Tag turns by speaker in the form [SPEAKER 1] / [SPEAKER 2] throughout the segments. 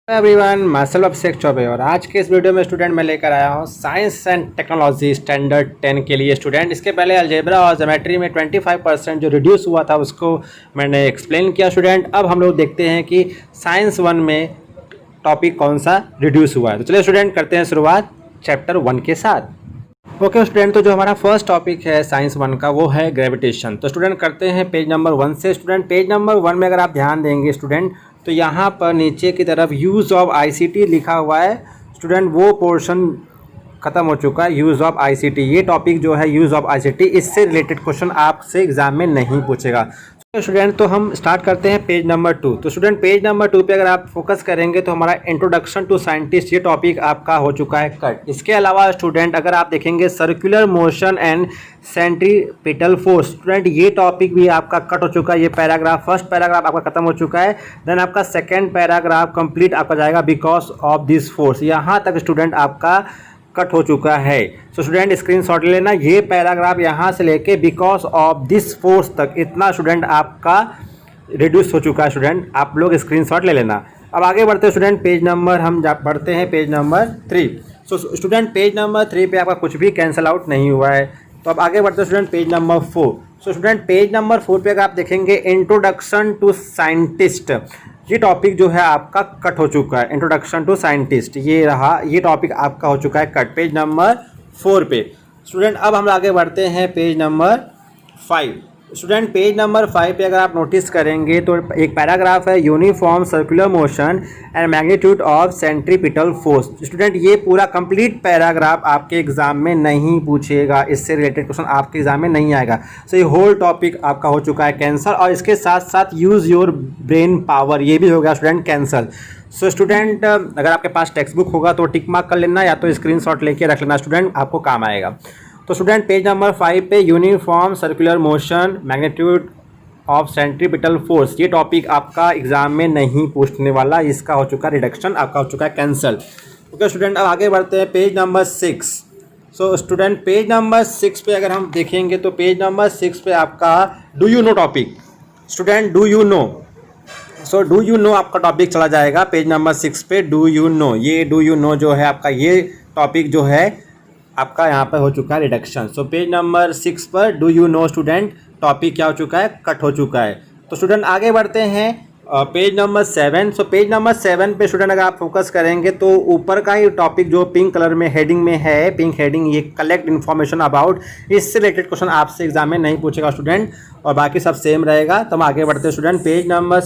[SPEAKER 1] Everyone, martial अभिषेक चौबे और आज के इस वीडियो में स्टूडेंट मैं लेकर आया हूँ साइंस एंड टेक्नोलॉजी स्टैंडर्ड 10 के लिए स्टूडेंट। इसके पहले अलजेब्रा और ज्योमेट्री में 25% जो रिड्यूस हुआ था उसको मैंने एक्सप्लेन किया स्टूडेंट। अब हम लोग देखते हैं कि साइंस 1 में टॉपिक कौन सा रिड्यूस हुआ है। तो चलिए स्टूडेंट करते हैं शुरुआत चैप्टर 1 के साथ। ओके स्टूडेंट, तो जो हमारा फर्स्ट टॉपिक है साइंस 1 का वो है ग्रेविटेशन। तो स्टूडेंट करते हैं पेज नंबर 1 से। स्टूडेंट पेज नंबर 1 में अगर आप ध्यान देंगे स्टूडेंट तो यहाँ पर नीचे की तरफ यूज़ ऑफ आईसीटी लिखा हुआ है स्टूडेंट। वो पोर्शन ख़त्म हो चुका है, यूज़ ऑफ आईसीटी। ये टॉपिक जो है यूज़ ऑफ आईसीटी, इससे रिलेटेड क्वेश्चन आपसे एग्जाम में नहीं पूछेगा स्टूडेंट। तो हम स्टार्ट करते हैं पेज नंबर 2। तो स्टूडेंट पेज नंबर 2 पे अगर आप फोकस करेंगे तो हमारा इंट्रोडक्शन टू साइंटिस्ट ये टॉपिक आपका हो चुका है कट। इसके अलावा स्टूडेंट अगर आप देखेंगे circular motion and centripetal force, student ये टॉपिक भी आपका कट हो चुका है। ये पैराग्राफ, फर्स्ट पैराग्राफ आपका खत्म हो चुका है। देन आपका सेकेंड पैराग्राफ कंप्लीट आपका जाएगा बिकॉज ऑफ दिस फोर्स। यहाँ तक स्टूडेंट आपका कट हो चुका है। सो स्टूडेंट स्क्रीनशॉट ले लेना, ये पैराग्राफ यहाँ से लेके बिकॉज ऑफ दिस फोर्स तक इतना स्टूडेंट आपका रिड्यूस हो चुका है स्टूडेंट। आप लोग स्क्रीनशॉट ले लेना। अब आगे बढ़ते हैं स्टूडेंट, पेज नंबर हम बढ़ते हैं पेज नंबर 3। सो स्टूडेंट पेज नंबर 3 पे आपका कुछ भी कैंसिल आउट नहीं हुआ है। तो अब आगे बढ़ते हैं स्टूडेंट पेज नंबर 4। सो स्टूडेंट पेज नंबर 4 पे अगर आप देखेंगे इंट्रोडक्शन टू साइंटिस्ट, ये टॉपिक जो है आपका कट हो चुका है। इंट्रोडक्शन टू साइंटिस्ट ये रहा, ये टॉपिक आपका हो चुका है कट पेज नंबर 4 पे स्टूडेंट। अब हम आगे बढ़ते हैं page number 5। Student page number 5 पे अगर आप नोटिस करेंगे तो एक पैराग्राफ है uniform circular motion and magnitude of centripetal force. Student ये पूरा कंप्लीट पैराग्राफ आपके एग्जाम में नहीं पूछेगा, इससे रिलेटेड क्वेश्चन आपके एग्जाम में नहीं आएगा। सो ये होल टॉपिक आपका हो चुका है कैंसल, और इसके साथ साथ यूज़ योर ब्रेन पावर ये भी हो गया स्टूडेंट कैंसल। सो स्टूडेंट अगर आपके पास टेक्स्ट बुक होगा तो टिक मार्क कर लेना, या तो स्क्रीनशॉट लेके रख लेना स्टूडेंट, आपको काम आएगा। तो स्टूडेंट पेज नंबर 5 पे uniform circular motion magnitude of centripetal force, ये टॉपिक आपका एग्जाम में नहीं पूछने वाला, इसका हो चुका रिडक्शन, आपका हो चुका है कैंसल। ओके स्टूडेंट, अब आगे बढ़ते हैं पेज नंबर 6। सो स्टूडेंट पेज नंबर 6 पे अगर हम देखेंगे तो पेज नंबर 6 पे आपका do you no topic student, do you no. So do you no आपका टॉपिक चला जाएगा पेज नंबर 6 पे। डू यू नो, ये डू यू नो जो है आपका, ये टॉपिक जो है आपका यहाँ पर हो चुका है रिडक्शन। सो पेज नंबर 6 पर do you no student topic क्या हो चुका है, कट हो चुका है। तो स्टूडेंट आगे बढ़ते हैं page number 7। So page number 7 पे स्टूडेंट अगर आप फोकस करेंगे तो ऊपर का ही टॉपिक जो पिंक कलर में हेडिंग में है, पिंक हेडिंग, ये कलेक्ट इन्फॉर्मेशन अबाउट, इससे रिलेटेड क्वेश्चन आपसे एग्जाम में नहीं पूछेगा स्टूडेंट, और बाकी सब सेम रहेगा। तो हम आगे बढ़ते हैं स्टूडेंट पेज नंबर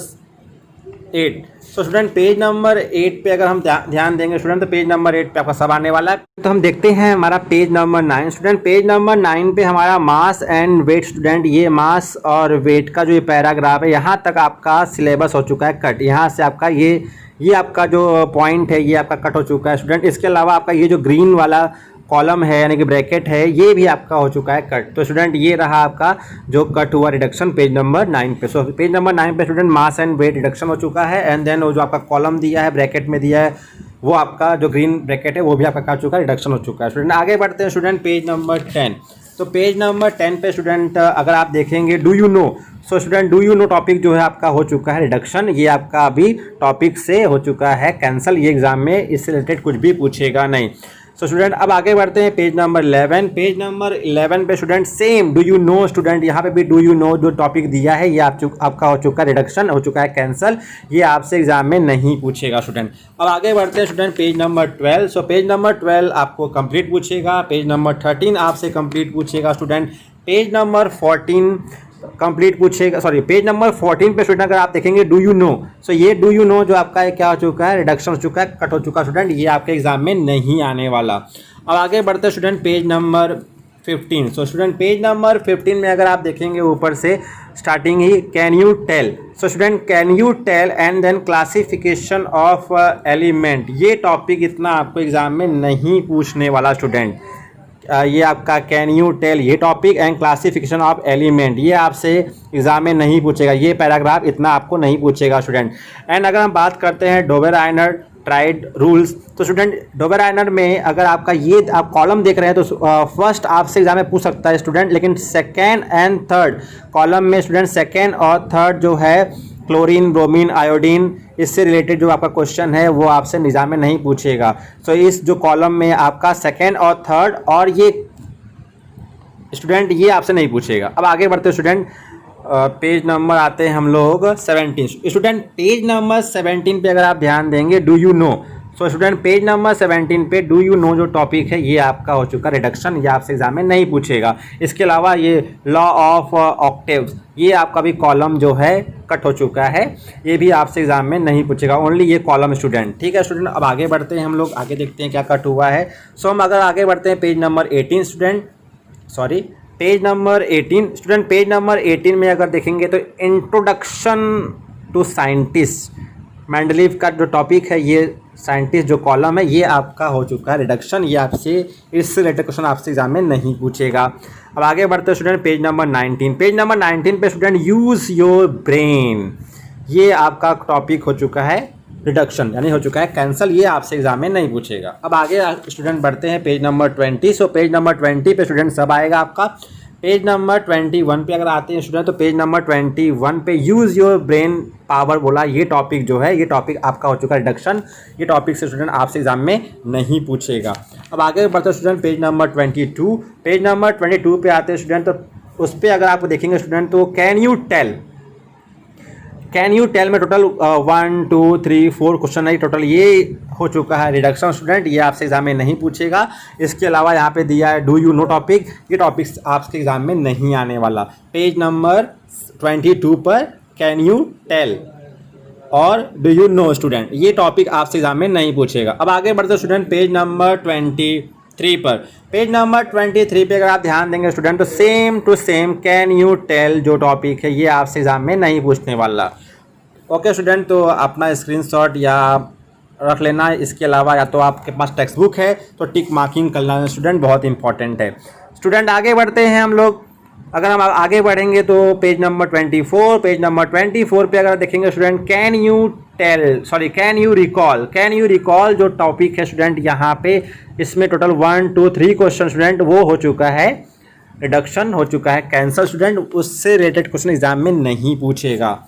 [SPEAKER 1] 8। तो स्टूडेंट पेज नंबर 8 पे अगर हम ध्यान देंगे स्टूडेंट तो पेज नंबर 8 पे आपका सब आने वाला है। तो हम देखते हैं हमारा page number 9। Student page number 9 पे हमारा मास एंड वेट स्टूडेंट, ये मास और वेट का जो ये पैराग्राफ है यहाँ तक आपका सिलेबस हो चुका है कट। यहाँ से आपका ये आपका जो पॉइंट है ये आपका कट हो चुका है स्टूडेंट। इसके अलावा आपका ये जो ग्रीन वाला कॉलम है यानी कि ब्रैकेट है ये भी आपका हो चुका है कट। तो स्टूडेंट ये रहा आपका जो कट हुआ रिडक्शन पेज नंबर 9 पे। सो पेज नंबर 9 पे student mass and weight reduction हो चुका है, एंड देन वो जो आपका कॉलम दिया है ब्रैकेट में दिया है वो आपका जो ग्रीन ब्रैकेट है वो भी आपका कट चुका है, रिडक्शन हो चुका है स्टूडेंट। आगे बढ़ते हैं स्टूडेंट पेज नंबर 10। तो पेज नंबर 10 पे स्टूडेंट अगर आप देखेंगे do you no, so student do you no topic जो है आपका हो चुका है रिडक्शन, ये आपका अभी टॉपिक से हो चुका है कैंसिल, ये एग्जाम में इससे रिलेटेड कुछ भी पूछेगा नहीं। सो स्टूडेंट अब आगे बढ़ते हैं पेज नंबर 11। पेज नंबर 11 पे student same do you no student, यहाँ पे भी डू यू नो जो टॉपिक दिया है ये आपका हो चुका है रिडक्शन, हो चुका है कैंसिल, ये आपसे एग्जाम में नहीं पूछेगा स्टूडेंट। अब आगे बढ़ते हैं student page number 12। So page number 12 आपको कंप्लीट पूछेगा, पेज नंबर 13 आपसे कंप्लीट पूछेगा स्टूडेंट, पेज नंबर 14 कंप्लीट पूछेगा, सॉरी पेज नंबर 14 पे स्टूडेंट अगर आप देखेंगे डू यू नो, सो ये डू यू नो जो आपका है क्या हो चुका है, रिडक्शन हो चुका है, कट हो चुका है स्टूडेंट, ये आपके एग्जाम में नहीं आने वाला। अब आगे बढ़ते हैं student page number 15। So student page number 15 में अगर आप देखेंगे ऊपर से स्टार्टिंग ही can you tell, so student can you tell and then classification of element, ये टॉपिक इतना आपको एग्जाम में नहीं पूछने वाला स्टूडेंट। ये आपका कैन यू टेल ये topic and classification of element ये आपसे एग्जाम में नहीं पूछेगा, ये पैराग्राफ इतना आपको नहीं पूछेगा स्टूडेंट। एंड अगर हम बात करते हैं डोबेराइनर ट्राइड रूल्स, तो स्टूडेंट डोबेराइनर में अगर आपका ये आप कॉलम देख रहे हैं तो फर्स्ट आपसे एग्जाम में पूछ सकता है स्टूडेंट, लेकिन सेकेंड एंड थर्ड कॉलम में स्टूडेंट सेकेंड और थर्ड जो है क्लोरीन, ब्रोमीन, आयोडीन, इससे रिलेटेड जो आपका क्वेश्चन है वो आपसे निजाम में नहीं पूछेगा। सो इस जो कॉलम में आपका सेकेंड और थर्ड और ये स्टूडेंट ये आपसे नहीं पूछेगा। अब आगे बढ़ते स्टूडेंट, पेज नंबर आते हैं हम लोग 17। स्टूडेंट पेज नंबर 17 पे अगर आप ध्यान देंगे, do you no. So student page number 17 पे डू यू नो जो टॉपिक है ये आपका हो चुका रिडक्शन, ये आपसे एग्जाम में नहीं पूछेगा। इसके अलावा ये लॉ ऑफ ऑक्टेव्स, ये आपका भी कॉलम जो है कट हो चुका है, ये भी आपसे एग्जाम में नहीं पूछेगा, ओनली ये कॉलम स्टूडेंट। ठीक है स्टूडेंट, अब आगे बढ़ते हैं हम लोग, आगे देखते हैं क्या कट हुआ है। सो हम अगर आगे बढ़ते हैं page number 18 student, sorry page number 18 student, page number 18 में अगर देखेंगे तो इंट्रोडक्शन टू साइंटिस्ट, मेंडलीव का जो टॉपिक है, ये साइंटिस्ट जो कॉलम है ये आपका हो चुका है रिडक्शन, ये आपसे इससे रिलेटेड क्वेश्चन आपसे एग्जाम में नहीं पूछेगा। अब आगे बढ़ते हैं student page number 19। Page number 19 पे स्टूडेंट यूज़ योर ब्रेन, ये आपका टॉपिक हो चुका है रिडक्शन, यानी हो चुका है कैंसल, ये आपसे एग्जाम में नहीं पूछेगा। अब आगे स्टूडेंट बढ़ते हैं page number 20। So page number 20 पे स्टूडेंट सब आएगा आपका। पेज नंबर 21 पे अगर आते हैं स्टूडेंट, तो पेज नंबर 21 पे यूज़ योर ब्रेन पावर बोला, ये टॉपिक जो है ये टॉपिक आपका हो चुका है रिडक्शन, ये टॉपिक से स्टूडेंट आपसे एग्जाम में नहीं पूछेगा। अब आगे बढ़ते student page number 22। Page number 22 पे आते हैं स्टूडेंट, तो उस पर अगर आप देखेंगे स्टूडेंट, तो कैन यू टेल में टोटल 1 2 3 4 क्वेश्चन है टोटल, ये हो चुका है रिडक्शन स्टूडेंट, ये आपसे एग्जाम में नहीं पूछेगा। इसके अलावा यहाँ पे दिया है डू यू नो टॉपिक, ये टॉपिक आपके एग्जाम में नहीं आने वाला। पेज नंबर 22 पर कैन यू टेल और डू यू नो स्टूडेंट, ये टॉपिक आपसे एग्जाम में नहीं पूछेगा। अब आगे बढ़ते स्टूडेंट पेज नंबर 23 पर। पेज नंबर 23 पे अगर आप ध्यान देंगे स्टूडेंट, तो same to same can you tell जो टॉपिक है ये आपसे एग्जाम में नहीं पूछने वाला। ओके स्टूडेंट, तो अपना स्क्रीनशॉट या रख लेना, इसके अलावा या तो आपके पास टेक्स्ट बुक है तो टिक मार्किंग कर लेना स्टूडेंट, बहुत इंपॉर्टेंट है। स्टूडेंट आगे बढ़ते हैं हम लोग, अगर हम आगे बढ़ेंगे तो पेज नंबर 24। पेज नंबर 24 पे अगर देखेंगे स्टूडेंट, कैन यू रिकॉल जो टॉपिक है स्टूडेंट यहाँ पे, इसमें टोटल 1 2 3 क्वेश्चन स्टूडेंट वो हो चुका है रिडक्शन, हो चुका है कैंसल स्टूडेंट, उससे रिलेटेड क्वेश्चन एग्जाम में नहीं पूछेगा।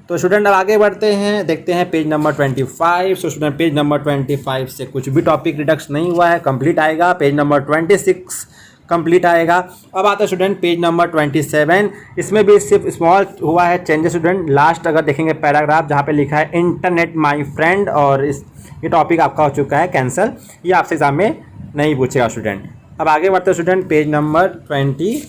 [SPEAKER 1] तो स्टूडेंट अब आगे बढ़ते हैं, देखते हैं पेज नंबर 25। सो स्टूडेंट पेज नंबर 25 से कुछ भी टॉपिक रिडक्शन नहीं हुआ है, कंप्लीट आएगा। पेज नंबर 26 कंप्लीट आएगा। अब आता है स्टूडेंट पेज नंबर 27, इसमें भी सिर्फ स्मॉल हुआ है चेंजेस स्टूडेंट। लास्ट अगर देखेंगे पैराग्राफ जहाँ पे लिखा है इंटरनेट माय फ्रेंड, और ये टॉपिक आपका हो चुका है कैंसल, ये आपसे एग्जाम में नहीं पूछेगा स्टूडेंट। अब आगे बढ़ते हैं student page number 28।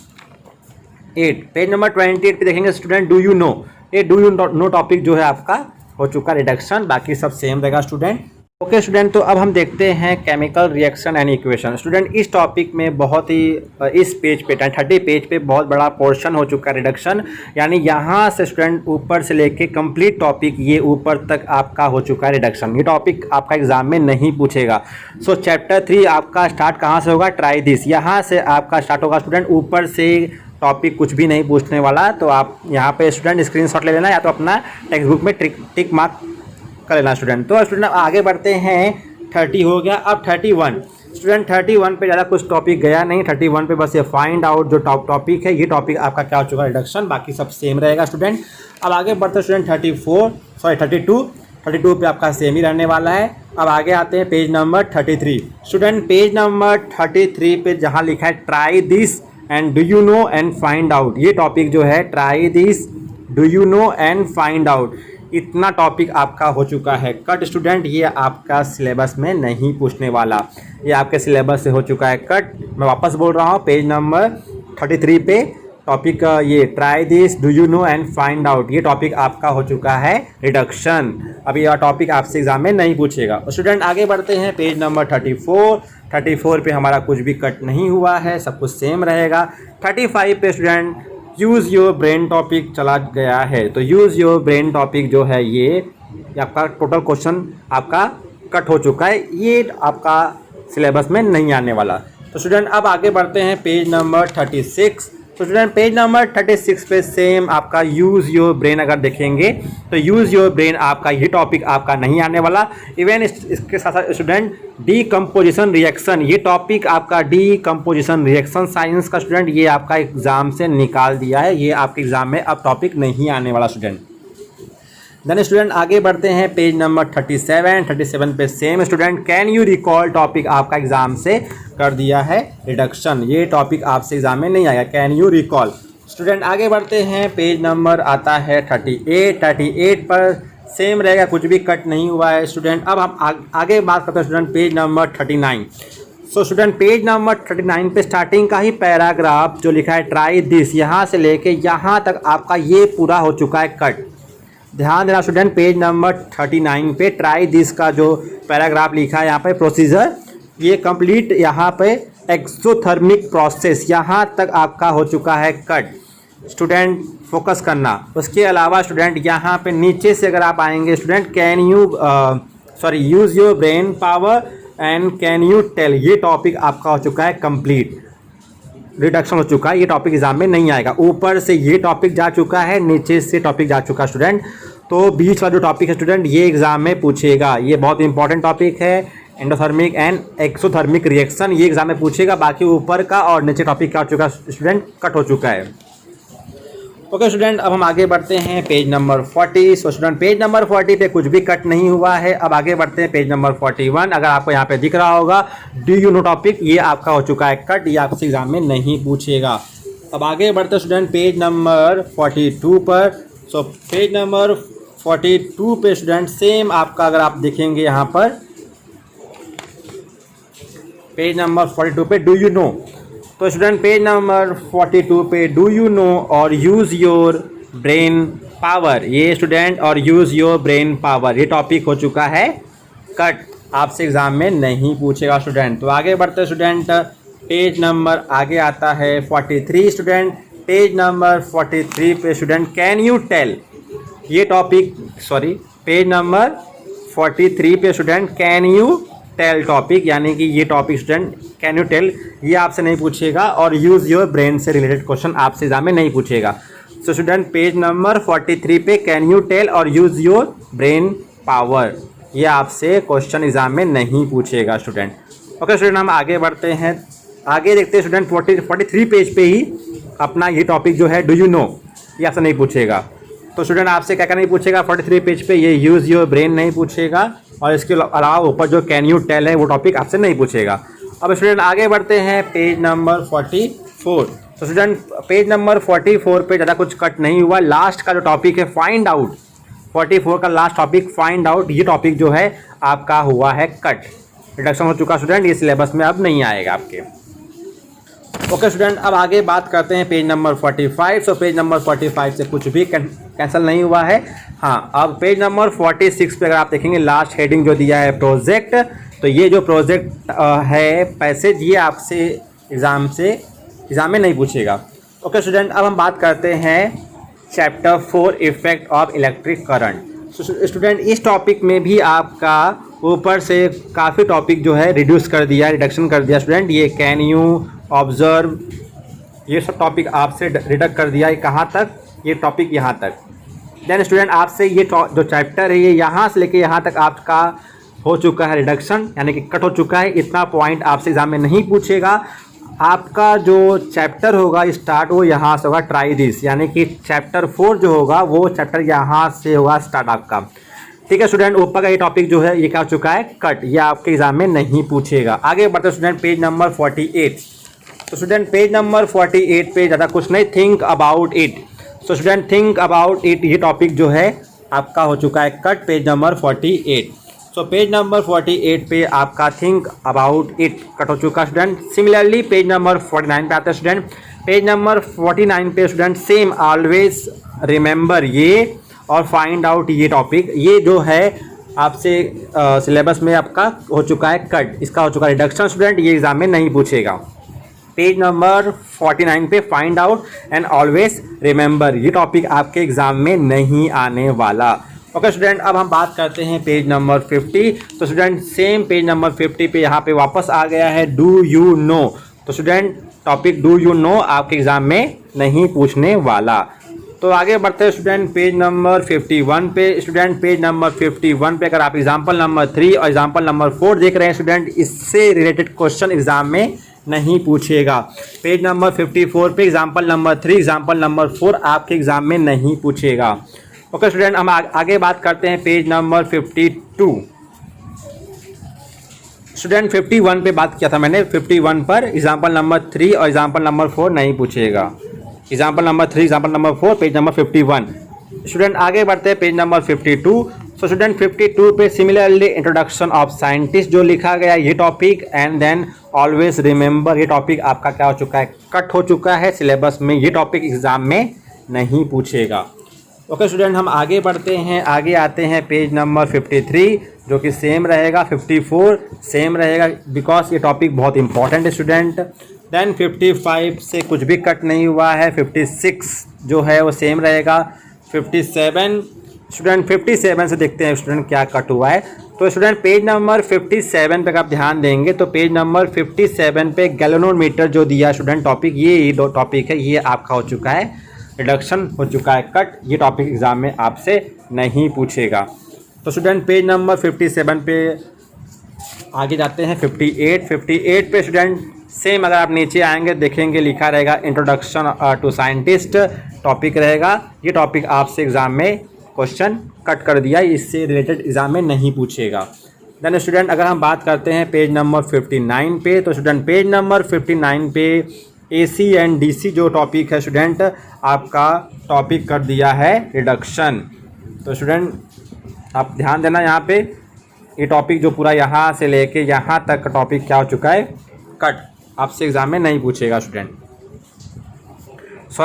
[SPEAKER 1] Page number 28 पे देखेंगे स्टूडेंट डू यू नो, ये डू यू नो टॉपिक जो है आपका हो चुका रिडक्शन, बाकी सब सेम रहेगा स्टूडेंट। ओके स्टूडेंट, तो अब हम देखते हैं chemical reaction and equation. Student इस टॉपिक में बहुत ही इस पेज पे 30 पेज पे बहुत बड़ा पोर्शन हो चुका है रिडक्शन, यानी यहाँ से स्टूडेंट ऊपर से लेके कंप्लीट टॉपिक ये ऊपर तक आपका हो चुका है रिडक्शन, ये टॉपिक आपका एग्जाम में नहीं पूछेगा। सो चैप्टर 3 आपका स्टार्ट कहाँ से होगा, ट्राई दिस, यहाँ से आपका स्टार्ट होगा स्टूडेंट। ऊपर से टॉपिक कुछ भी नहीं पूछने वाला, तो आप यहाँ पे स्टूडेंट स्क्रीनशॉट ले लेना, या तो अपना टेक्स्ट बुक में टिक मार्क कर लेना स्टूडेंट। तो स्टूडेंट आगे बढ़ते हैं, 30 हो गया। अब 31 स्टूडेंट, 31 पे ज़्यादा कुछ टॉपिक गया नहीं, 31 पे बस ये फाइंड आउट जो टॉपिक है, ये टॉपिक आपका क्या हो चुका है रिडक्शन, बाकी सब सेम रहेगा स्टूडेंट। अब आगे बढ़ते स्टूडेंट 32 पे आपका सेम ही रहने वाला है। अब आगे आते हैं page number 33 student, page number 33 पे जहाँ लिखा है try this and do you no and find out, ये टॉपिक जो है try this, do you no and find out, इतना टॉपिक आपका हो चुका है कट स्टूडेंट, ये आपका सिलेबस में नहीं पूछने वाला, ये आपके सिलेबस से हो चुका है कट। मैं वापस बोल रहा हूँ, पेज नंबर 33 पे टॉपिक ये try this, do you no and find out, ये टॉपिक आपका हो चुका है रिडक्शन, अभी यह टॉपिक आपसे एग्जाम में नहीं पूछेगा। स्टूडेंट आगे बढ़ते हैं, पेज नंबर 34 पे हमारा कुछ भी कट नहीं हुआ है, सब कुछ सेम रहेगा। 35 पे student use your brain topic चला गया है, तो यूज़ योर ब्रेन टॉपिक जो है ये आपका टोटल क्वेश्चन आपका कट हो चुका है, ये आपका सिलेबस में नहीं आने वाला। तो स्टूडेंट अब आगे बढ़ते हैं पेज नंबर 36। तो स्टूडेंट पेज नंबर 36 पे सेम आपका यूज़ योर ब्रेन अगर देखेंगे तो यूज़ योर ब्रेन आपका ये टॉपिक आपका नहीं आने वाला। इवन इसके साथ साथ स्टूडेंट डीकम्पोजिशन रिएक्शन, ये टॉपिक आपका डीकम्पोजिशन रिएक्शन साइंस का स्टूडेंट ये आपका एग्जाम से निकाल दिया है, ये आपके एग्जाम में अब टॉपिक नहीं आने वाला स्टूडेंट। देन स्टूडेंट आगे बढ़ते हैं पेज नंबर 37 पे same student can you recall topic आपका एग्जाम से कर दिया है रिडक्शन, ये टॉपिक आपसे एग्जाम में नहीं आएगा, कैन यू रिकॉल। स्टूडेंट आगे बढ़ते हैं पेज नंबर आता है 38 पर सेम रहेगा, कुछ भी कट नहीं हुआ है स्टूडेंट। अब हम आगे बात करते हैं स्टूडेंट पेज नंबर 39। सो स्टूडेंट पेज नंबर 39 पे स्टार्टिंग का ही पैराग्राफ जो लिखा है ट्राई दिस, यहाँ से लेके यहाँ तक आपका ये पूरा हो चुका है कट। ध्यान देना स्टूडेंट, पेज नंबर 39 पे ट्राई दिस का जो पैराग्राफ लिखा है यहाँ पे प्रोसीजर, ये कंप्लीट यहाँ पे एक्सोथर्मिक प्रोसेस यहाँ तक आपका हो चुका है कट। स्टूडेंट फोकस करना। उसके अलावा स्टूडेंट यहाँ पे नीचे से अगर आप आएंगे student can you use your brain power and can you tell, ये टॉपिक आपका हो चुका है कंप्लीट, रिडक्शन हो चुका है, ये टॉपिक एग्जाम में नहीं आएगा। ऊपर से ये टॉपिक जा चुका है, नीचे से टॉपिक जा चुका है स्टूडेंट, तो बीच वाला जो टॉपिक है स्टूडेंट ये एग्जाम में पूछेगा, ये बहुत इंपॉर्टेंट टॉपिक है, एंडोथर्मिक एंड एक्सोथर्मिक रिएक्शन, ये एग्जाम में पूछेगा। बाकी ऊपर का और नीचे टॉपिक क्या हो चुका है स्टूडेंट, कट हो चुका है। ओके स्टूडेंट, अब हम आगे बढ़ते हैं पेज नंबर 40। सो स्टूडेंट पेज नंबर 40 पे कुछ भी कट नहीं हुआ है। अब आगे बढ़ते हैं पेज नंबर 41। अगर आपको यहाँ पे दिख रहा होगा डू यू नो टॉपिक, ये आपका हो चुका है कट, ये आपसे एग्जाम में नहीं पूछेगा। अब आगे बढ़ते हैं स्टूडेंट पेज नंबर 42 पर। सो पेज नंबर 42 पे स्टूडेंट सेम आपका अगर आप देखेंगे यहाँ पर पेज नंबर 42 पे डू यू नो, तो स्टूडेंट पेज नंबर 42 पे डू यू नो और यूज़ योर ब्रेन पावर, ये स्टूडेंट और यूज़ योर ब्रेन पावर ये टॉपिक हो चुका है कट, आपसे एग्ज़ाम में नहीं पूछेगा स्टूडेंट। तो आगे बढ़ते स्टूडेंट, पेज नंबर आगे आता है 43 स्टूडेंट। पेज नंबर 43 पे स्टूडेंट कैन यू टेल, ये टॉपिक पेज नंबर 43 पे student can you tell topic, यानी कि ये topic student can you tell ये आपसे नहीं पूछेगा और यूज़ योर ब्रेन से रिलेटेड क्वेश्चन आपसे एग्जाम में नहीं पूछेगा। सो स्टूडेंट पेज नंबर 43 पे कैन यू टेल और यूज़ योर ब्रेन पावर, ये आपसे क्वेश्चन एग्जाम में नहीं पूछेगा स्टूडेंट। ओके स्टूडेंट, हम आगे बढ़ते हैं, आगे देखते हैं स्टूडेंट 43 पेज पे ही अपना ये टॉपिक जो है डू यू नो, ये आपसे नहीं पूछेगा। तो स्टूडेंट आपसे क्या क्या नहीं पूछेगा 43 पेज पे, ये यूज़ योर ब्रेन नहीं पूछेगा और इसके अलावा ऊपर जो कैन यू टेल है वो टॉपिक आपसे नहीं पूछेगा। अब स्टूडेंट आगे बढ़ते हैं पेज नंबर 44। तो स्टूडेंट पेज नंबर 44 पे ज़्यादा कुछ कट नहीं हुआ, लास्ट का जो टॉपिक है फाइंड आउट, 44 का लास्ट टॉपिक फाइंड आउट, ये टॉपिक जो है आपका हुआ है कट, रिडक्शन हो चुका स्टूडेंट, ये सिलेबस में अब नहीं आएगा आपके। ओके स्टूडेंट, अब आगे बात करते हैं page number 45। So page number 45 से कुछ भी कैंसिल नहीं हुआ है। हाँ, अब पेज नंबर 46 पे अगर आप देखेंगे लास्ट हेडिंग जो दिया है प्रोजेक्ट, तो ये जो प्रोजेक्ट है पैसेज, ये आपसे एग्ज़ाम में नहीं पूछेगा। ओके स्टूडेंट, अब हम बात करते हैं chapter 4 effect of electric current. Student इस टॉपिक में भी आपका ऊपर से काफ़ी टॉपिक जो है रिड्यूस कर दिया, रिडक्शन कर दिया स्टूडेंट, ये कैन यू ऑब्जर्व, ये सब टॉपिक आपसे रिडक्ट कर दिया है, कहाँ तक, ये टॉपिक यहाँ तक। देन स्टूडेंट आपसे ये जो चैप्टर है ये यहाँ से लेके यहाँ तक आपका हो चुका है रिडक्शन, यानी कि कट हो चुका है, इतना पॉइंट आपसे एग्जाम में नहीं पूछेगा। आपका जो चैप्टर होगा स्टार्ट वो यहाँ से होगा ट्राई दिस, यानी कि चैप्टर 4 जो होगा वो चैप्टर यहाँ से होगा स्टार्ट आपका। ठीक है स्टूडेंट, ऊपर का ये टॉपिक जो है ये क्या हो चुका है कट, ये आपके एग्जाम में नहीं पूछेगा। आगे बढ़ते स्टूडेंट पेज नंबर 48। तो स्टूडेंट पेज नंबर 48 पे ज़्यादा कुछ नहीं, think about it. So student think about it ये टॉपिक जो है आपका हो चुका है cut, page number 48। So page number 48 पे आपका थिंक अबाउट इट कट हो चुका है स्टूडेंट। सिमिलरली पेज नंबर 49 पे आता है स्टूडेंट। पेज नंबर 49 पे स्टूडेंट सेम ऑलवेज रिमेंबर ये और फाइंड आउट ये टॉपिक, ये जो है आपसे सिलेबस में आपका हो चुका है कट, इसका हो चुका है रिडक्शन स्टूडेंट, ये एग्जाम में नहीं पूछेगा। पेज नंबर 49 पे find out and always remember ये टॉपिक आपके एग्जाम में नहीं आने वाला। ओके स्टूडेंट, अब हम बात करते हैं पेज नंबर 50। तो स्टूडेंट सेम पेज नंबर 50 पे यहाँ पे वापस आ गया है डू यू नो। तो student topic do you no आपके एग्जाम में नहीं पूछने वाला। तो आगे बढ़ते हैं स्टूडेंट पेज नंबर 51 पे। स्टूडेंट पेज नंबर 51 पे अगर आप एग्जाम्पल नंबर 3 और एग्जाम्पल नंबर 4 देख रहे हैं स्टूडेंट, इससे रिलेटेड क्वेश्चन एग्जाम में नहीं पूछेगा। पेज नंबर 54 पे एग्जाम्पल नंबर 3 एग्जाम्पल नंबर 4 आपके एग्जाम में नहीं पूछेगा। ओके स्टूडेंट, हम आगे बात करते हैं पेज नंबर 52। स्टूडेंट 51 पे बात किया था मैंने, 51 पर एग्जाम्पल नंबर 3 और एग्जाम्पल नंबर 4 नहीं पूछेगा। Example number 3, example number 4, page number 51। Student आगे बढ़ते हैं पेज नंबर 52। सो स्टूडेंट 52 पे सिमिलरली इंट्रोडक्शन ऑफ साइंटिस्ट जो लिखा गया ये topic, and then always remember, ये टॉपिक आपका क्या हो चुका है, कट हो चुका है सिलेबस में, ये टॉपिक एग्जाम में नहीं पूछेगा। ओके स्टूडेंट, हम आगे बढ़ते हैं, आगे आते हैं पेज नंबर 53 जो कि सेम रहेगा, 54 सेम रहेगा बिकॉज ये टॉपिक बहुत इंपॉर्टेंट है स्टूडेंट। देन 55 से कुछ भी कट नहीं हुआ है, 56 जो है वो सेम रहेगा, 57 स्टूडेंट 57 से देखते हैं स्टूडेंट क्या कट हुआ है। तो स्टूडेंट पेज नंबर 57 पे आप ध्यान देंगे तो पेज नंबर 57 पे गैल्वेनोमीटर जो दिया स्टूडेंट टॉपिक, ये दो टॉपिक है, ये आपका हो चुका है रिडक्शन, हो चुका है कट, ये टॉपिक एग्जाम में आपसे नहीं पूछेगा। तो स्टूडेंट पेज नंबर 57 पे आगे जाते हैं 58 पे स्टूडेंट सेम, अगर आप नीचे आएंगे देखेंगे लिखा रहेगा इंट्रोडक्शन टू साइंटिस्ट टॉपिक रहेगा, ये टॉपिक आपसे एग्जाम में क्वेश्चन कट कर दिया, इससे रिलेटेड एग्जाम में नहीं पूछेगा। देन स्टूडेंट अगर हम बात करते हैं पेज नंबर 59 पे, तो स्टूडेंट पेज नंबर 59 पे AC एंड DC जो टॉपिक है स्टूडेंट आपका टॉपिक कर दिया है रिडक्शन। तो स्टूडेंट आप ध्यान देना यहाँ पे, ये टॉपिक जो पूरा यहाँ से लेके यहाँ तक का टॉपिक क्या हो चुका है, कट, आपसे एग्जाम में नहीं पूछेगा स्टूडेंट।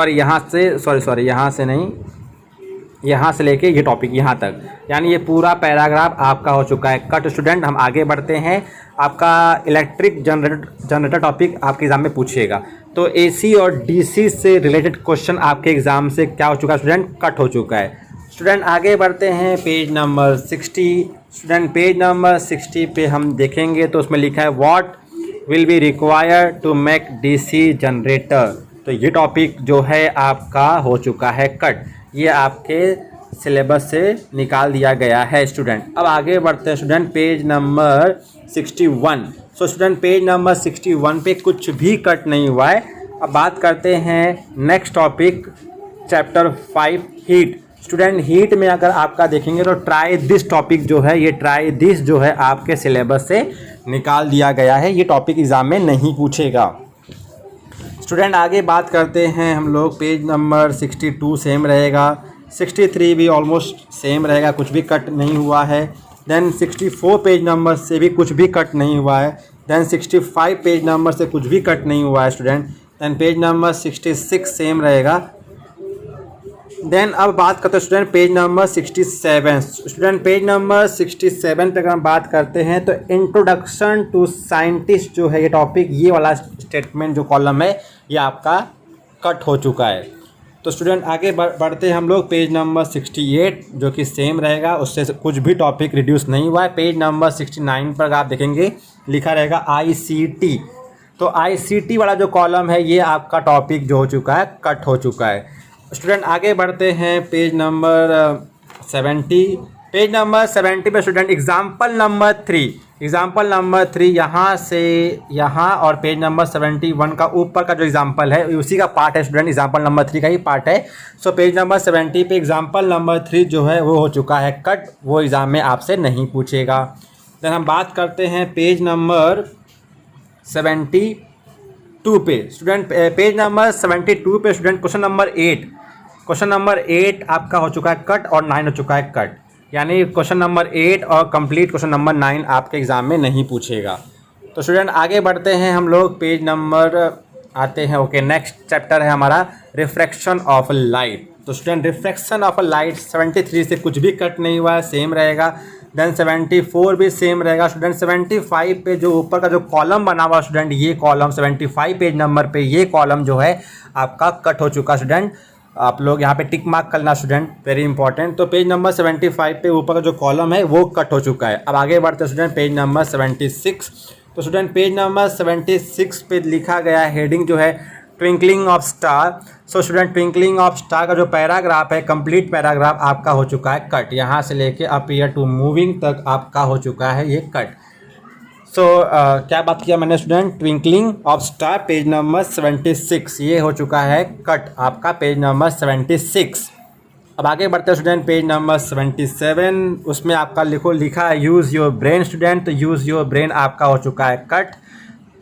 [SPEAKER 1] यहाँ से नहीं, यहाँ से लेके ये टॉपिक यहाँ तक, यानी ये पूरा पैराग्राफ आपका हो चुका है कट। स्टूडेंट हम आगे बढ़ते हैं, आपका इलेक्ट्रिक जनरेटर टॉपिक आपके एग्जाम में पूछेगा। तो AC और DC से रिलेटेड क्वेश्चन आपके एग्जाम से क्या हो चुका है स्टूडेंट, कट हो चुका है। स्टूडेंट आगे बढ़ते हैं page number 60। Student page number 60 पे हम देखेंगे तो उसमें लिखा है what will be required to make DC generator. तो ये टॉपिक जो है आपका हो चुका है कट, ये आपके सिलेबस से निकाल दिया गया है स्टूडेंट। अब आगे बढ़ते हैं स्टूडेंट पेज नंबर 61। सो स्टूडेंट पेज नंबर 61 पे कुछ भी कट नहीं हुआ है। अब बात करते हैं next topic chapter 5 heat. Student heat में अगर आपका देखेंगे तो ट्राई दिस टॉपिक जो है, ये ट्राई दिस जो है आपके सिलेबस से निकाल दिया गया है, ये टॉपिक एग्जाम में नहीं पूछेगा। स्टूडेंट आगे बात करते हैं हम लोग, पेज नंबर 62 सेम रहेगा, 63 भी ऑलमोस्ट सेम रहेगा, कुछ भी कट नहीं हुआ है। देन 64 पेज नंबर से भी कुछ भी कट नहीं हुआ है। देन 65 पेज नंबर से कुछ भी कट नहीं हुआ है student. Then page number 66 same रहेगा। देन अब बात करते हैं student page number 67। Student page number 67 पे अगर हम बात करते हैं तो इंट्रोडक्शन टू साइंटिस्ट जो है ये टॉपिक, ये वाला स्टेटमेंट जो कॉलम है ये आपका कट हो चुका है। तो स्टूडेंट आगे बढ़ते हैं हम लोग पेज नंबर 68 जो कि सेम रहेगा, उससे कुछ भी टॉपिक रिड्यूस नहीं हुआ है। पेज नंबर 69 पर आप देखेंगे लिखा रहेगा ICT। तो ICT वाला जो कॉलम है ये आपका टॉपिक जो हो चुका है कट हो चुका है। स्टूडेंट आगे बढ़ते हैं पेज नंबर 70। पेज नंबर 70 पे स्टूडेंट एग्जाम्पल नंबर 3 यहाँ से यहाँ और पेज नंबर 71 का ऊपर का जो एग्जाम्पल है उसी का पार्ट है स्टूडेंट, एग्जाम्पल नंबर 3 का ही पार्ट है। सो पेज नंबर 70 पे एग्जाम्पल नंबर 3 जो है वो हो चुका है कट, वो एग्ज़ाम में आपसे नहीं पूछेगा। देन हम बात करते हैं पेज नंबर 72 पे। स्टूडेंट पेज नंबर 72 पे स्टूडेंट क्वेश्चन नंबर 8 आपका हो चुका है कट और 9 हो चुका है कट, यानी क्वेश्चन नंबर 8 और कंप्लीट क्वेश्चन नंबर 9 आपके एग्जाम में नहीं पूछेगा। तो स्टूडेंट आगे बढ़ते हैं हम लोग, पेज नंबर आते हैं, ओके नेक्स्ट चैप्टर है हमारा रिफ्रैक्शन ऑफ लाइट। तो स्टूडेंट रिफ्रैक्शन ऑफ लाइट 73 से कुछ भी कट नहीं हुआ है, सेम रहेगा। देन 74 भी सेम रहेगा स्टूडेंट। 75 पे जो ऊपर का जो कॉलम बना हुआ स्टूडेंट, ये कॉलम 75 पेज नंबर पे ये कॉलम जो है आपका कट हो चुका स्टूडेंट। आप लोग यहाँ पे टिक मार्क करना स्टूडेंट, वेरी इंपॉर्टेंट। तो पेज नंबर 75 पे ऊपर का जो कॉलम है वो कट हो चुका है। अब आगे बढ़ते हैं स्टूडेंट पेज नंबर 76। तो स्टूडेंट पेज नंबर 76 पे लिखा गया हेडिंग जो है twinkling of star. So student twinkling of star का जो पैराग्राफ है, कंप्लीट पैराग्राफ आपका हो चुका है कट, यहाँ से लेके अपीयर टू मूविंग तक आपका हो चुका है ये कट। सो क्या बात किया मैंने student, twinkling of star page number 76 ये हो चुका है कट आपका पेज नंबर 76। अब आगे बढ़ते हैं स्टूडेंट, पेज नंबर 77, उसमें आपका लिखा है यूज़ योर ब्रेन स्टूडेंट, तो यूज़ योर ब्रेन आपका हो चुका है कट।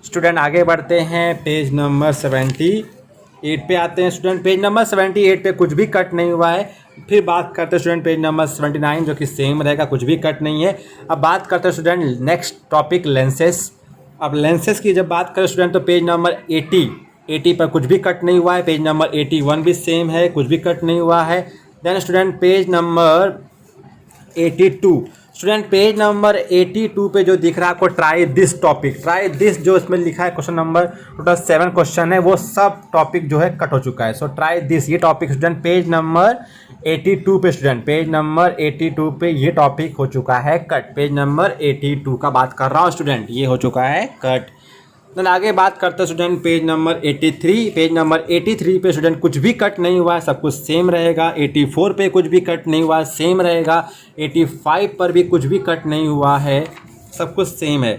[SPEAKER 1] स्टूडेंट आगे बढ़ते हैं, पेज नंबर 78 पे आते हैं स्टूडेंट। पेज नंबर 78 पे कुछ भी कट नहीं हुआ है। फिर बात करते हैं स्टूडेंट पेज नंबर 79 जो कि सेम रहेगा, कुछ भी कट नहीं है। अब बात करते हैं स्टूडेंट नेक्स्ट टॉपिक लेंसेस। अब लेंसेस की जब बात करें स्टूडेंट तो पेज नंबर 80 पर कुछ भी कट नहीं हुआ है। पेज नंबर 81 भी सेम है, कुछ भी कट नहीं हुआ है। Then student page number 82, student page number 82 पे जो दिख रहा है आपको try this topic, try this जो इसमें लिखा है क्वेश्चन नंबर टोटल 7 क्वेश्चन है, वो सब टॉपिक जो है कट हो चुका है। सो ट्राई दिस ये टॉपिक स्टूडेंट पेज नंबर 82 पे स्टूडेंट पेज नंबर 82 पे ये टॉपिक हो चुका है कट। पेज नंबर 82 का बात कर रहा हूँ स्टूडेंट, ये हो चुका है कट। देन आगे बात करते हैं student page number 83। Page number 83 पे स्टूडेंट कुछ भी कट नहीं हुआ है, सब कुछ सेम रहेगा। 84 पे कुछ भी कट नहीं हुआ है, सेम रहेगा। 85 पर भी कुछ भी कट नहीं हुआ है, सब कुछ सेम है।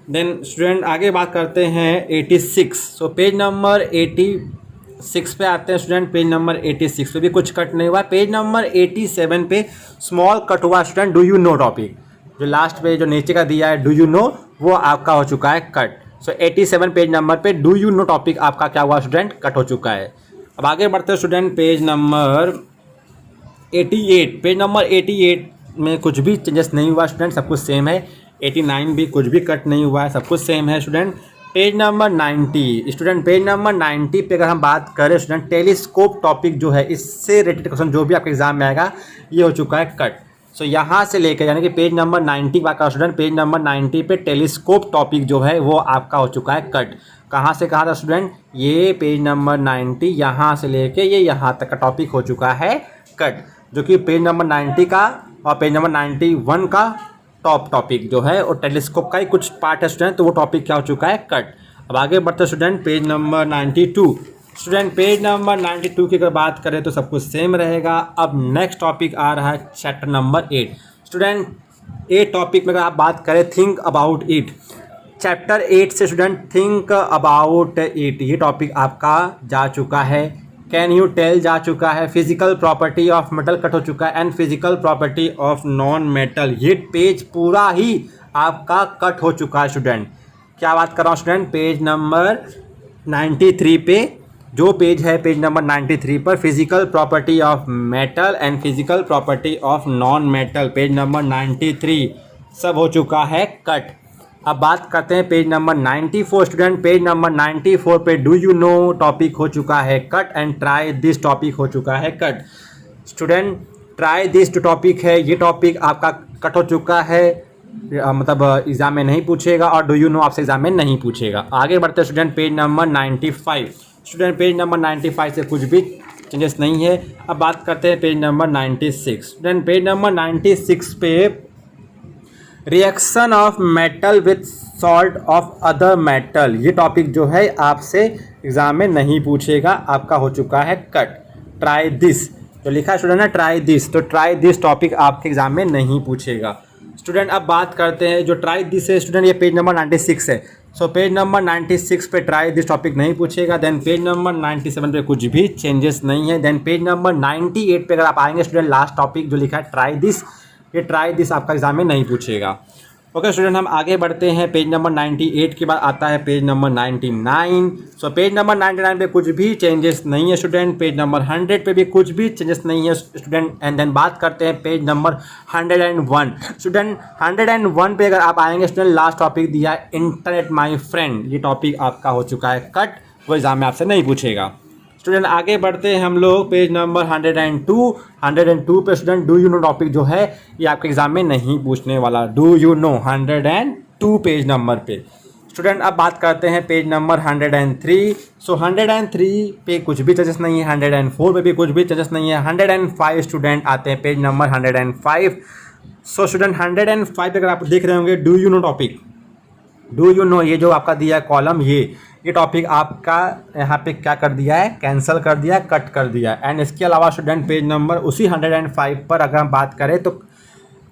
[SPEAKER 1] देन स्टूडेंट आगे बात करते हैं 86। सो पेज नंबर 86 पे आते हैं स्टूडेंट। पेज नंबर 86 पे भी कुछ कट नहीं हुआ है। पेज नंबर 87 पे स्मॉल कट हुआ student do you no topic, जो लास्ट पे जो नीचे का दिया है डू यू नो, वो आपका हो चुका है कट। सो 87 पेज नंबर पे डू यू नो टॉपिक आपका क्या हुआ स्टूडेंट, कट हो चुका है। अब आगे बढ़ते हैं student page number 88। Page number 88 में कुछ भी चेंजेस नहीं हुआ स्टूडेंट, सब कुछ सेम है। 89 भी कुछ भी कट नहीं हुआ है, सब कुछ सेम है student. Page number 90 student, page number 90 पे अगर हम बात करें स्टूडेंट टेलीस्कोप टॉपिक जो है, इससे रिलेटेड क्वेश्चन जो भी आपके एग्जाम में आएगा ये हो चुका है कट। सो यहाँ से लेकर यानी कि पेज नंबर 90 का स्टूडेंट पेज नंबर 90 पे टेलीस्कोप टॉपिक जो है वो आपका हो चुका है कट। कहाँ से कहाँ था स्टूडेंट, ये पेज नंबर 90 यहाँ से लेके ये यहाँ तक का टॉपिक हो चुका है कट, जो कि पेज नंबर 90 का और पेज नंबर 91 का टॉप टॉपिक जो है और टेलीस्कोप का ही कुछ पार्ट है स्टूडेंट, तो वो टॉपिक क्या हो चुका है कट। अब आगे बढ़ते student page number 92। Student page number 92 की अगर बात करें तो सब कुछ सेम रहेगा। अब नेक्स्ट टॉपिक आ रहा है चैप्टर नंबर 8। स्टूडेंट 8 टॉपिक में अगर आप बात करें थिंक अबाउट इट, चैप्टर 8 से स्टूडेंट थिंक अबाउट इट ये टॉपिक आपका जा चुका है। कैन यू टेल जा चुका है। Physical property of metal cut हो चुका है and physical property of non metal, ये पेज पूरा ही आपका कट हो चुका है स्टूडेंट। क्या बात कर रहा हूँ स्टूडेंट, पेज नंबर 93 पे जो पेज है पेज नंबर 93 पर physical property of metal and physical property of non metal, page number 93 सब हो चुका है कट। अब बात करते हैं page number 94 student. Page number 94 पे डू यू नो टॉपिक हो चुका है cut and try this topic हो चुका है कट। स्टूडेंट ट्राई दिस जो टॉपिक है ये टॉपिक आपका कट हो चुका है, मतलब एग्जाम में नहीं पूछेगा, और डू यू नो आपसे एग्जाम में नहीं पूछेगा। आगे बढ़ते हैं student page number 95। Student page number 95 से कुछ भी चेंजेस नहीं है। अब बात करते हैं page number 96। Student page number 96 पे reaction of metal with salt of other metal ये टॉपिक जो है आपसे एग्जाम में नहीं पूछेगा, आपका हो चुका है कट। ट्राई दिस जो लिखा है स्टूडेंट ना ट्राई दिस, तो ट्राई दिस टॉपिक आपके एग्जाम में नहीं पूछेगा। स्टूडेंट अब बात करते हैं जो ट्राई दिस है स्टूडेंट, ये पेज नंबर 96 है। सो पेज नंबर 96 पे ट्राई दिस टॉपिक नहीं पूछेगा। देन पेज नंबर 97 पे कुछ भी चेंजेस नहीं है। देन पेज नंबर 98 पे अगर आप आएंगे स्टूडेंट लास्ट टॉपिक जो लिखा है ट्राई दिस, ये ट्राई दिस आपका एग्जाम में नहीं पूछेगा। ओके स्टूडेंट हम आगे बढ़ते हैं। पेज नंबर 98 के बाद आता है page number 99। So page number 99 पे कुछ भी चेंजेस नहीं है स्टूडेंट। पेज नंबर 100 पे भी कुछ भी चेंजेस नहीं है स्टूडेंट। एंड देन बात करते हैं पेज नंबर 101। स्टूडेंट 101 पे अगर आप आएंगे स्टूडेंट लास्ट टॉपिक दिया है इंटरनेट माय फ्रेंड, ये टॉपिक आपका हो चुका है कट, वो एग्जाम में आपसे नहीं पूछेगा। स्टूडेंट आगे बढ़ते हैं हम लोग पेज नंबर 102 पे student do you no topic जो है ये आपके एग्जाम में नहीं पूछने वाला। Do you no 102 page number पे। स्टूडेंट अब बात करते हैं पेज नंबर 103। सो 103 पे कुछ भी चेंजेस नहीं है। 104 पे भी कुछ भी चेंजेस नहीं है। 105 स्टूडेंट आते हैं पेज नंबर 105। सो स्टूडेंट 105 पे अगर आप देख रहे होंगे do you no topic, do you know ये जो आपका दिया है कॉलम, ये टॉपिक आपका यहाँ पे क्या कर दिया है, कैंसिल कर दिया है, कट कर दिया है। एंड इसके अलावा स्टूडेंट पेज नंबर उसी 105 पर अगर हम बात करें तो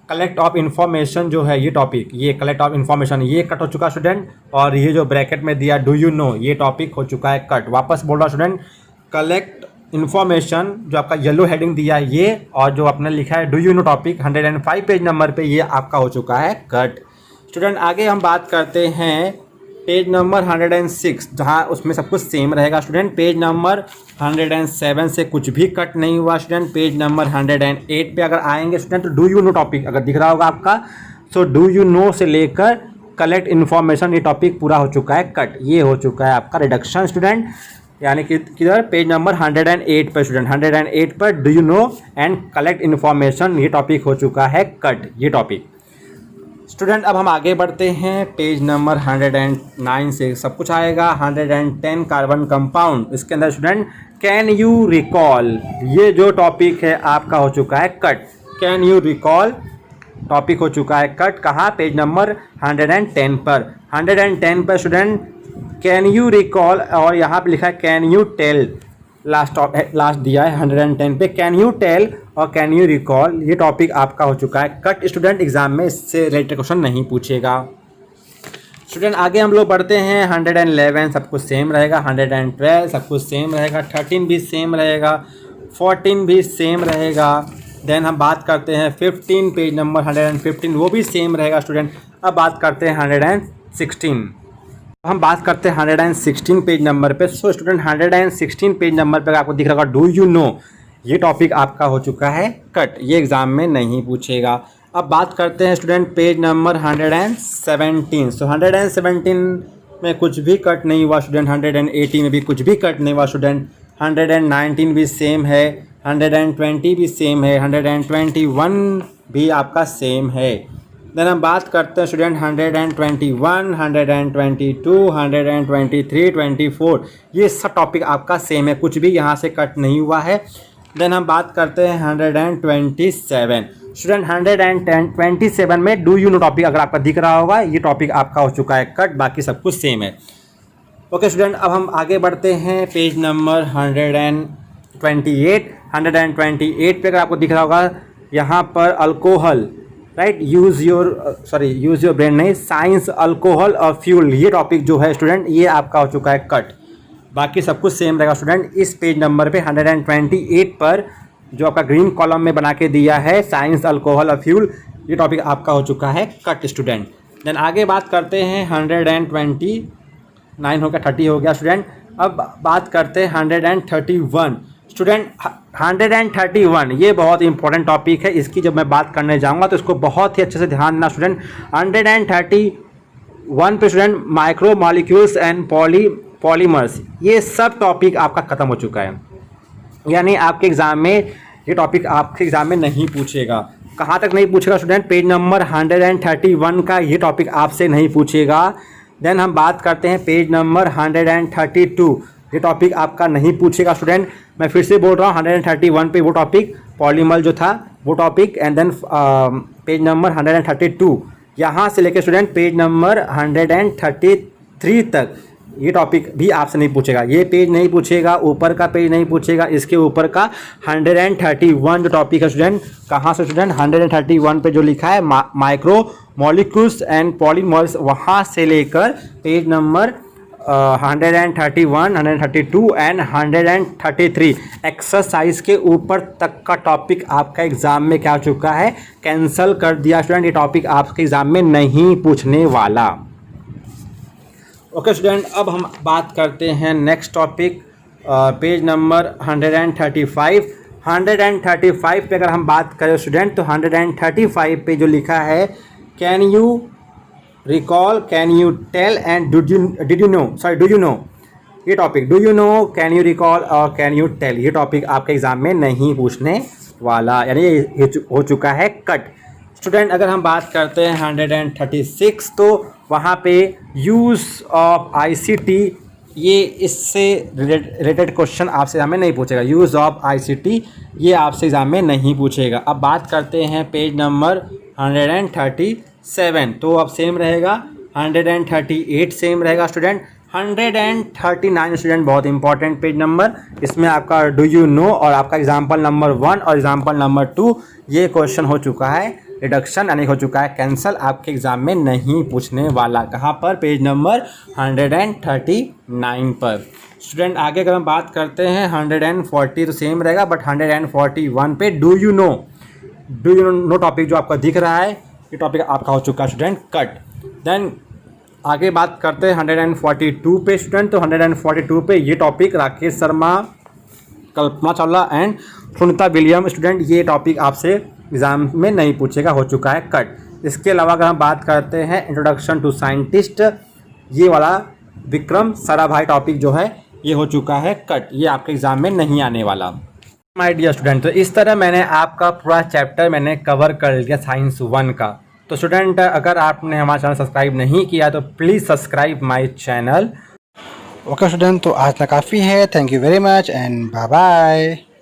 [SPEAKER 1] कलेक्ट ऑफ इन्फॉर्मेशन जो है ये टॉपिक, ये कलेक्ट ऑफ इन्फॉर्मेशन ये कट हो चुका स्टूडेंट। और ये जो ब्रैकेट में दिया डू यू नो ये टॉपिक हो चुका है कट। वापस बोल रहा स्टूडेंट, कलेक्ट इन्फॉर्मेशन जो आपका येलो हेडिंग दिया है ये, और जो आपने लिखा है do you no topic 105 page number पे, ये आपका हो चुका है कट। स्टूडेंट आगे हम बात करते हैं पेज नंबर 106, जहाँ उसमें सब कुछ सेम रहेगा स्टूडेंट। पेज नंबर 107 से कुछ भी कट नहीं हुआ स्टूडेंट। पेज नंबर 108 पे अगर आएंगे स्टूडेंट तो डू यू नो टॉपिक अगर दिख रहा होगा आपका, सो डू यू नो से लेकर कलेक्ट इन्फॉर्मेशन ये टॉपिक पूरा हो चुका है कट। ये हो चुका है आपका रिडक्शन स्टूडेंट, यानी कि किधर पेज नंबर 108 पर स्टूडेंट, 108 पर do you no and collect information ये टॉपिक हो चुका है कट, ये टॉपिक। स्टूडेंट अब हम आगे बढ़ते हैं पेज नंबर 109 से सब कुछ आएगा। 110 कार्बन कंपाउंड, इसके अंदर स्टूडेंट कैन यू रिकॉल, ये जो टॉपिक है आपका हो चुका है cut. Can you recall topic हो चुका है कट, कहाँ, पेज नंबर 110 पर। 110 पर स्टूडेंट कैन यू रिकॉल, और यहाँ पे लिखा है कैन यू टेल, लास्ट दिया है 110 पे, कैन यू टेल और कैन यू रिकॉल, ये टॉपिक आपका हो चुका है कट। स्टूडेंट एग्जाम में इससे रिलेटेड क्वेश्चन नहीं पूछेगा। स्टूडेंट आगे हम लोग बढ़ते हैं 111, सब कुछ सेम रहेगा। 112 सब कुछ सेम रहेगा। 13 भी सेम रहेगा। 14 भी सेम रहेगा। देन हम बात करते हैं 15, पेज नंबर 115, वो भी सेम रहेगा स्टूडेंट। अब बात करते हैं 116, हम बात करते हैं 116 पेज नंबर पे। सो स्टूडेंट 116 पेज नंबर पे आपको दिख रहा होगा डू यू नो, ये टॉपिक आपका हो चुका है कट, ये एग्जाम में नहीं पूछेगा। अब बात करते हैं स्टूडेंट पेज नंबर 117। सो 117 में कुछ भी कट नहीं हुआ स्टूडेंट। 118 में भी कुछ भी कट नहीं हुआ स्टूडेंट। 119 भी सेम है। 120 भी सेम है। 121 भी आपका सेम है। देन हम बात करते हैं स्टूडेंट 121, 122, 123, 24, ये सब टॉपिक आपका सेम है, कुछ भी यहाँ से कट नहीं हुआ है। देन हम बात करते हैं 127 स्टूडेंट। 127 में डू यू नो टॉपिक अगर आपका दिख रहा होगा, ये टॉपिक आपका हो चुका है कट, बाकी सब कुछ सेम है। ओके स्टूडेंट, अब हम आगे बढ़ते हैं पेज नंबर 128। 128 पे अगर आपको दिख रहा होगा यहाँ पर alcohol, right, use your brain नहीं, साइंस, अल्कोहल और फ्यूल, ये टॉपिक जो है स्टूडेंट ये आपका हो चुका है कट, बाकी सब कुछ सेम रहेगा स्टूडेंट। इस पेज नंबर पे 128 पर जो आपका ग्रीन कॉलम में बना के दिया है साइंस, अल्कोहल और फ्यूल, ये टॉपिक आपका हो चुका है कट स्टूडेंट। देन आगे बात करते हैं 129 हो गया, 30 हो गया स्टूडेंट। अब बात करते हैं 131 स्टूडेंट। 131 ये बहुत इंपॉर्टेंट टॉपिक है, इसकी जब मैं बात करने जाऊंगा तो इसको बहुत ही अच्छे से ध्यान देना स्टूडेंट। 131 पे student micro molecules and polymers, ये सब टॉपिक आपका खत्म हो चुका है, यानी आपके एग्जाम में ये टॉपिक आपके एग्जाम में नहीं पूछेगा। कहाँ तक नहीं पूछेगा स्टूडेंट? पेज नंबर 131 का ये टॉपिक आपसे नहीं पूछेगा। देन हम बात करते हैं पेज नंबर 132, ये टॉपिक आपका नहीं पूछेगा स्टूडेंट। मैं फिर से बोल रहा हूँ 131 पे वो टॉपिक पॉलीमर जो था वो topic, and then page number 132 यहाँ से लेकर स्टूडेंट पेज नंबर 133 तक ये टॉपिक भी आपसे नहीं पूछेगा। ये पेज नहीं पूछेगा, ऊपर का पेज नहीं पूछेगा, इसके ऊपर का 131 जो टॉपिक है स्टूडेंट, कहाँ से स्टूडेंट 131 पे जो लिखा है माइक्रो मॉलिक्यूल्स एंड पॉलीमर्स, वहाँ से लेकर पेज नंबर 131, 132 एंड 133 एक्सरसाइज के ऊपर तक का टॉपिक आपका एग्जाम में क्या हो चुका है, कैंसिल कर दिया स्टूडेंट। ये टॉपिक आपके एग्जाम में नहीं पूछने वाला। ओके स्टूडेंट, अब हम बात करते हैं नेक्स्ट टॉपिक पेज नंबर 135। 135 पे अगर हम बात करें स्टूडेंट तो 135 पे जो लिखा है can you recall, can you tell and do you know, ये topic do you know, can you recall और कैन यू टेल, ये टॉपिक आपके एग्जाम में नहीं पूछने वाला, यानी ये हो चुका है कट। स्टूडेंट अगर हम बात करते हैं 136 तो वहाँ पे यूज़ ऑफ ICT, ये इससे रिलेटेड क्वेश्चन आपसे एग्जाम में नहीं पूछेगा। यूज़ ऑफ ICT ये आपसे एग्जाम में नहीं पूछेगा। अब बात करते हैं पेज नंबर 137, तो अब सेम रहेगा। 138 सेम रहेगा स्टूडेंट। 139 स्टूडेंट बहुत इंपॉर्टेंट पेज नंबर, इसमें आपका डू यू नो और आपका एग्जाम्पल नंबर 1 और एग्जाम्पल नंबर 2 ये क्वेश्चन हो चुका है रिडक्शन यानी हो चुका है कैंसिल, आपके एग्जाम में नहीं पूछने वाला। कहाँ पर? पेज नंबर 139 पर। स्टूडेंट आगे अगर हम बात करते हैं 140 तो सेम रहेगा, बट 141 पे डू यू नो टॉपिक जो आपका दिख रहा है, ये टॉपिक आपका हो चुका है स्टूडेंट कट। देन आगे बात करते हैं 142 पे स्टूडेंट, तो 142 पे ये topic Rakesh Sharma, Kalpana Chawla and Sunita William student, ये टॉपिक आपसे एग्ज़ाम में नहीं पूछेगा, हो चुका है कट। इसके अलावा अगर हम बात करते हैं इंट्रोडक्शन टू साइंटिस्ट, ये वाला विक्रम साराभाई टॉपिक जो है ये हो चुका है कट, ये आपके एग्ज़ाम में नहीं आने वाला। माय डियर स्टूडेंट, तो इस तरह मैंने आपका पूरा चैप्टर मैंने कवर कर लिया साइंस 1 का। तो स्टूडेंट अगर आपने हमारा चैनल सब्सक्राइब नहीं किया तो please subscribe my channel. Okay student, तो आज तक काफ़ी है। Thank you very much and bye bye.